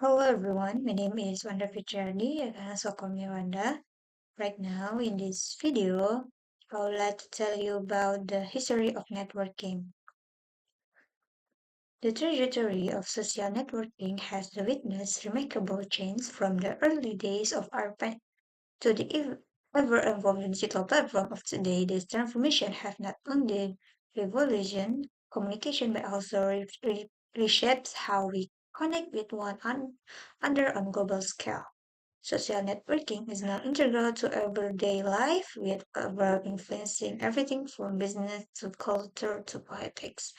Hello everyone, my name is Wanda Fitriardi and so call me Wanda. Right now in this video, I would like to tell you about the history of networking. The trajectory of social networking has witnessed remarkable change from the early days of our to the ever-evolving digital platform of today. This transformation has not only revolutionized communication but also reshapes how we connect with another on global scale. Social networking is now integral to everyday life, with about influencing everything from business to culture to politics.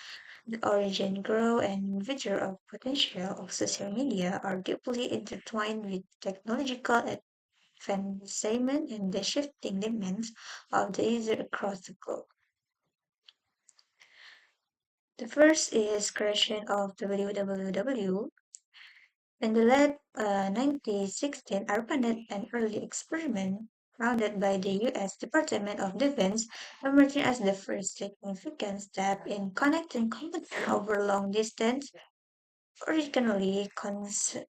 The origin, growth, and future of potential of social media are deeply intertwined with technological advancement and the shifting demands of the user across the globe. The first is creation of www. In the late 1916, ARPANET, an early experiment founded by the U.S. Department of Defense, emerged as the first significant step in connecting computers over long distance, originally conceived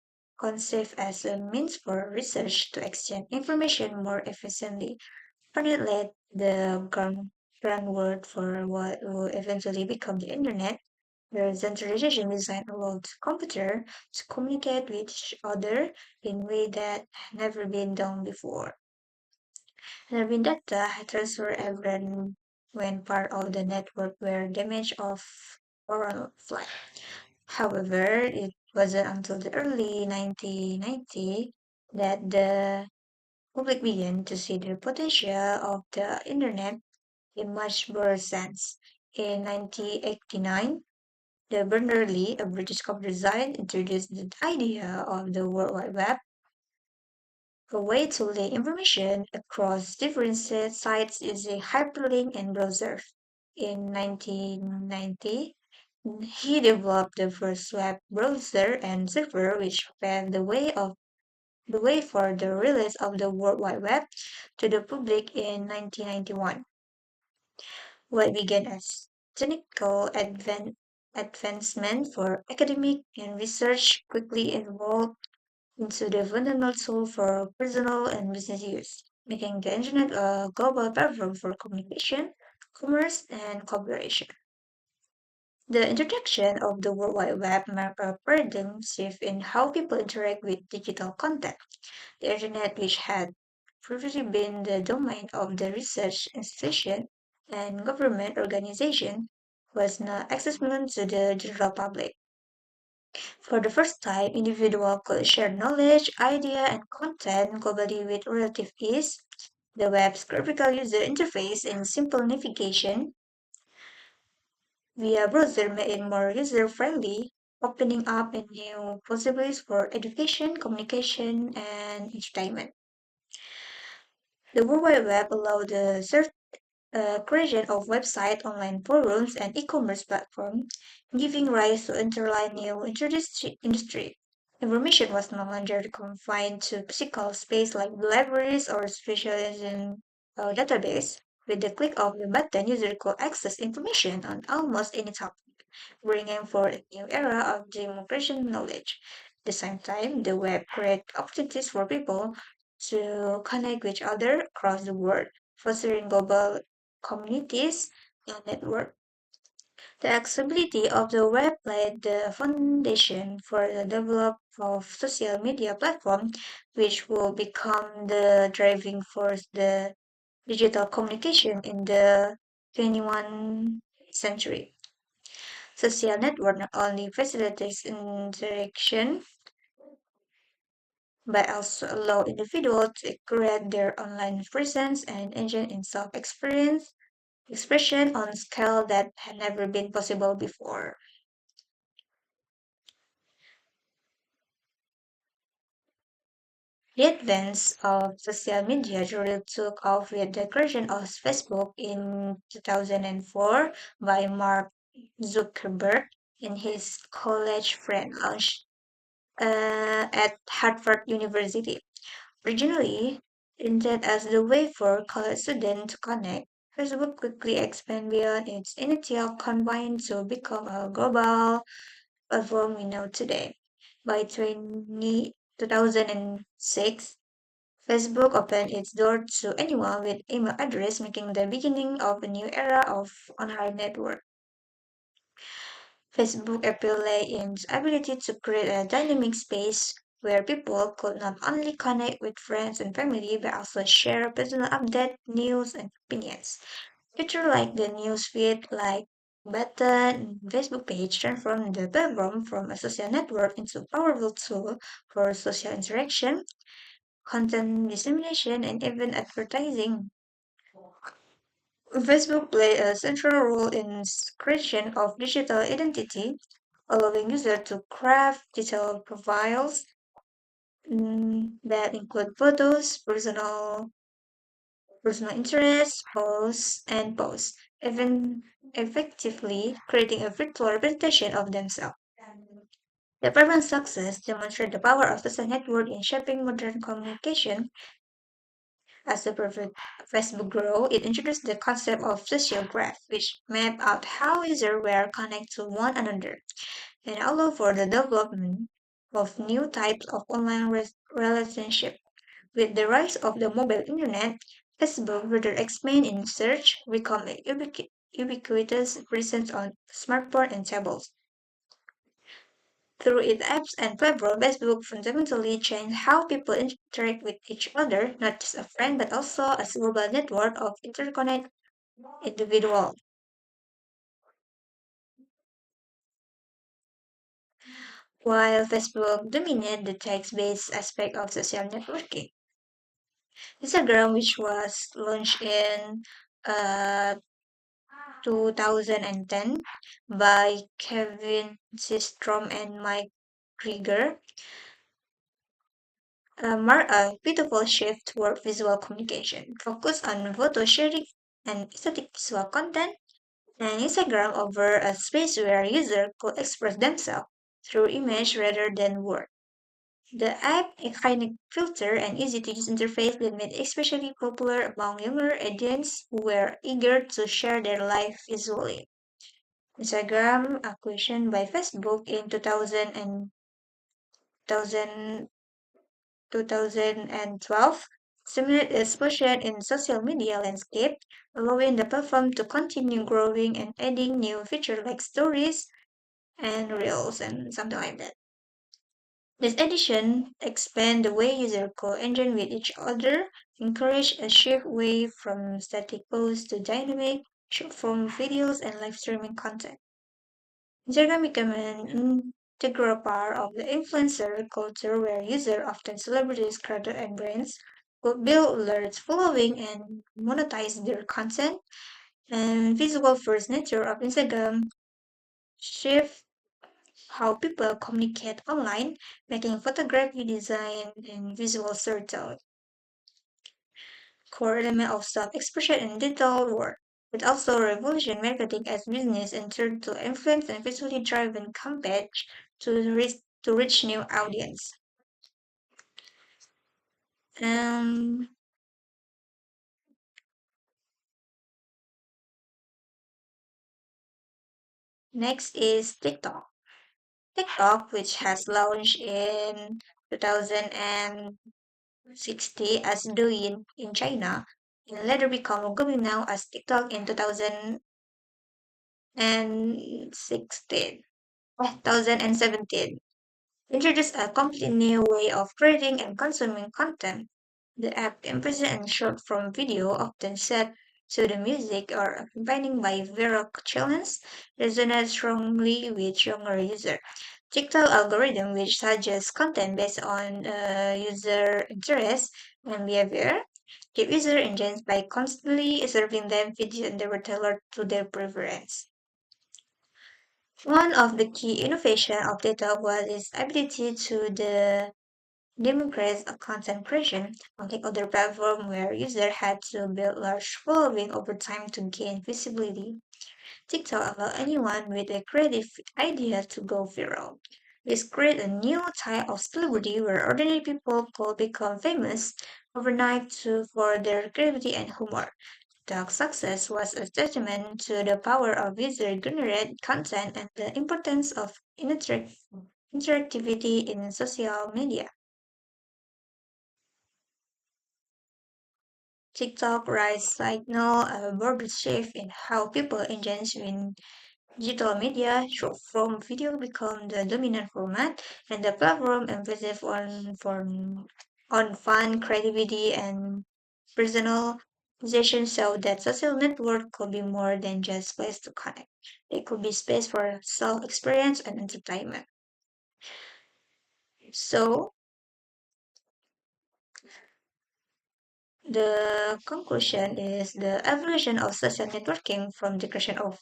as a means for research to exchange information more efficiently. ARPANET laid the groundwork for what will eventually become the Internet. The centralization design allows computers to communicate with each other in a way that had never been done before. And when data transfer even when part of the network were damaged or flat. However, it wasn't until the early 1990 that the public began to see the potential of the internet in much broader sense. In 1989, the Berners-Lee, a British computer scientist, introduced the idea of the World Wide Web, a way to link information across different sites using hyperlink and browsers. In 1990, he developed the first web browser and server, which paved the way for the release of the World Wide Web to the public in 1991. What began as technical advancement for academic and research quickly evolved into the fundamental tool for personal and business use, making the internet a global platform for communication, commerce, and collaboration. The introduction of the World Wide Web marked a paradigm shift in how people interact with digital content. The internet, which had previously been the domain of the research institution and government organization, was now accessible to the general public. For the first time, individuals could share knowledge, idea, and content globally with relative ease. The web's graphical user interface and simple navigation via browser made it more user-friendly, opening up a new possibilities for education, communication, and entertainment. The World Wide Web allowed the creation of websites, online forums, and e-commerce platforms, giving rise to entirely new industry. Information was no longer confined to physical space like libraries or specialized database. With the click of the button, user could access information on almost any topic, bringing forth a new era of democratization knowledge. At the same time, the web created opportunities for people to connect with each other across the world, fostering global communities and networks. The accessibility of the web laid the foundation for the development of social media platform, which will become the driving force the digital communication in the 21st century. Social network not only facilitates interaction but also allow individuals to create their online presence and engage in self-experience expression on a scale that had never been possible before. The advance of social media really took off with the creation of Facebook in 2004 by Mark Zuckerberg and his college friend launched at Harvard University. Originally intended as the way for college students to connect, Facebook quickly expanded beyond its initial confines to become a global platform we know today. By 2006, Facebook opened its door to anyone with email address, making the beginning of a new era of online network. Facebook appeal lay in its ability to create a dynamic space where people could not only connect with friends and family but also share personal updates, news, and opinions. Feature like the newsfeed, like button, Facebook page transformed the platform from a social network into a powerful tool for social interaction, content dissemination, and even advertising. Facebook played a central role in creation of digital identity, allowing users to craft digital profiles that include photos, personal interests, posts, even effectively creating a virtual representation of themselves. The proven success demonstrates the power of social network in shaping modern communication. As the Facebook grew, it introduced the concept of social graph, which mapped out how users were connected to one another and allowed for the development of new types of online relationships. With the rise of the mobile internet, Facebook further expanded in search, becoming ubiquitous presence on smartphones and tablets. Through its apps and platform, Facebook fundamentally changed how people interact with each other, not just a friend, but also a global network of interconnected individuals. While Facebook dominated the text-based aspect of social networking, Instagram, which was launched in uh, 2010 by Kevin Systrom and Mike Krieger, marked a pivotal shift toward visual communication, focused on photo sharing and aesthetic visual content, and Instagram offered a space where users could express themselves through image rather than word. The app iconic filter and easy-to-use interface that made it especially popular among younger audiences who were eager to share their life visually. Instagram acquisition by Facebook in 2012 stimulated explosion in social media landscape, allowing the platform to continue growing and adding new features like stories and reels and something like that. This addition expand the way users co-engage with each other, encourage a shift away from static posts to dynamic, short-form videos and live streaming content. Instagram became an integral part of the influencer culture where users, often celebrities, creators, and brands, could build large following and monetize their content. And visual first nature of Instagram shift how people communicate online, making photography, design, and visual storytelling core element of self-expression in digital world. It also revolutionized marketing as business and turned to influence and visually driven campaigns to reach new audience. Um, Next is TikTok. TikTok, which has launched in 2016 as Douyin in China, and later become global now as TikTok in 2017. Introduced a completely new way of creating and consuming content. The app emphasizes short-form video, often set to the music or accompanied by viral challenges, resonates strongly with younger users. TikTok algorithm, which suggests content based on user interest and behavior, keep users engaged by constantly serving them videos that were tailored to their preference. One of the key innovations of TikTok was its ability to democratize content creation, unlike other platforms where users had to build large following over time to gain visibility. TikTok allowed anyone with a creative idea to go viral. This created a new type of celebrity where ordinary people could become famous overnight for their creativity and humor. TikTok's success was a testament to the power of user-generated content and the importance of interactive interactivity in social media. TikTok rise signal a broader shift in how people engage in digital media, short form video become the dominant format, and the platform emphasis on fun, creativity, and personalization so that social network could be more than just place to connect. It could be space for self-experience and entertainment. So the conclusion is the evolution of social networking from the creation of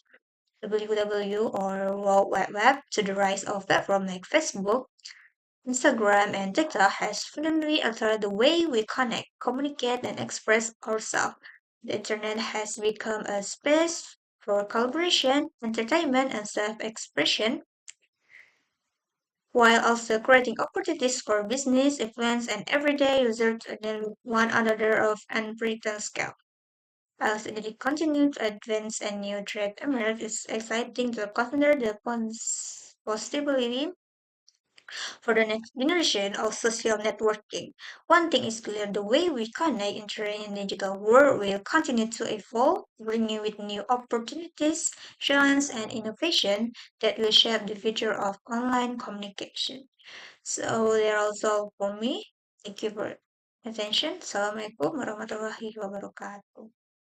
WWW or World Wide Web to the rise of platforms like Facebook, Instagram, and TikTok has fundamentally altered the way we connect, communicate, and express ourselves. The internet has become a space for collaboration, entertainment, and self-expression, while also creating opportunities for business, influence, and everyday users to deal one another of unprecedented scale. As it continues to advance and new threats emerge, it's exciting to consider the possibility for the next generation of social networking. One thing is clear, the way we connect entering in the digital world will continue to evolve, bringing with new opportunities, challenges, and innovation that will shape the future of online communication. So they're also for me. Thank you for attention. Assalamualaikum warahmatullahi wabarakatuh.